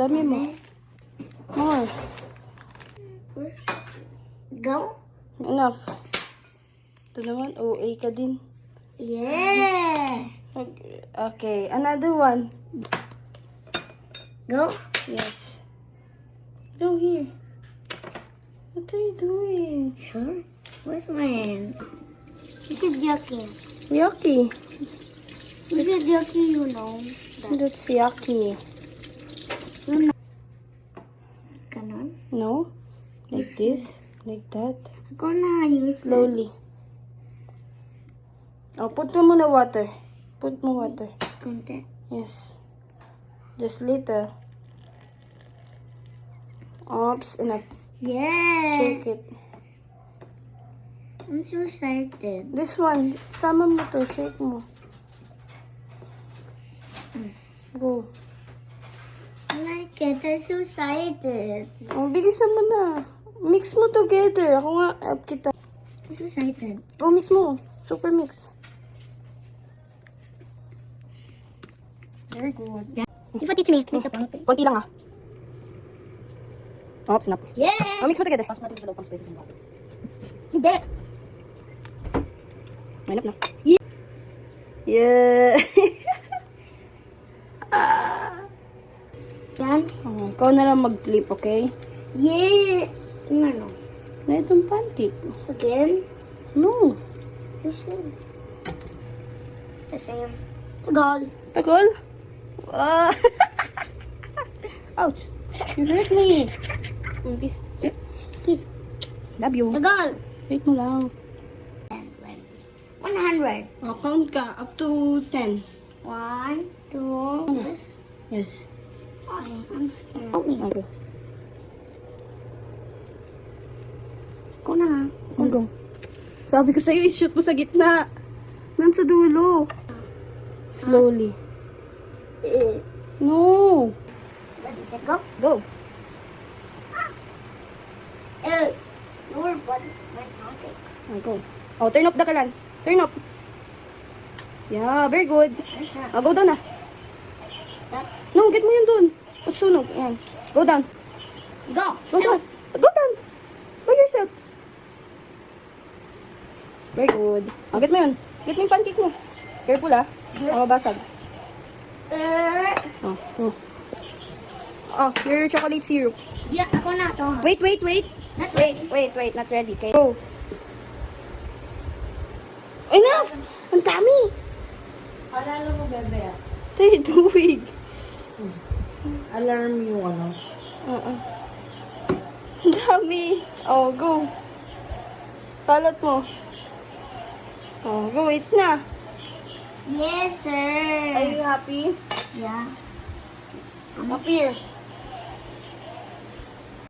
Dami mo. More. Go. Enough. Ito naman, OA ka din. Yeah. Okay, another one. Go. Yes. Go here. What are you doing? Sure. Where's my hand? This is yucky. Yucky. This is yucky, you know. That's yucky. You know. Ganon. No? Like this? Like that? Ako na use it. Slowly. Oh, put mo muna water. Put mo water. Konti. Yes. Just little. Oops, enough. Yeah. Shake it. I'm so excited. This one, sama mo to. Shake mo. Go. I like it. I'm so excited. Oh, bilisan mo na. Mix mo together. Ako nga, help kita. I'm so excited. Go, mix mo. Super mix. Very good. You want teach me? Make the pang. Konti lang ah. Oops, enough. Yeah. Oh, mix mo together. Hindi. Enough na. Yeah. Yan. Oh, ikaw na lang mag-flip, okay? Yeah. Yung ano? Na itong pancake. Again? No. You should. Kasi yung tagal. Tagal? Ah. Ouch. You hurt me. Please. Please. Love you. Tagal. Wait mo lang. 100. Oh, count ka. Up to 10. 1, 2. Yes. Okay, I'm scared. Okay. Ako na ha. Go. Sabi ko sa'yo, i-shoot mo sa gitna. Nan sa dulo. Slowly. No. Ready, set, go. Go. Your body. Okay. Go. Oh, turn up the kalan. Turn up. Yeah, very good. Oh, go down na. That. No, get mo yun dun. Sunog. Ayan. Go down. Go. Go down. Go down. By yourself. Very good. Oh, get mo yun. Get mo yung pancake mo. Careful ah. Oh, mabasag. Oh, oh. Oh, your chocolate syrup. Yeah, ako na to. Wait. Not Wait. Not ready. Okay. Go. Enough! Ang dami! Alala mo, bebe, ah. Tayo tuwig. Alarm yung ano. Ang dami. Oh, go. Kalat mo. Oh, go. Wait na. Yes, sir. Are you happy? Yeah. Up here.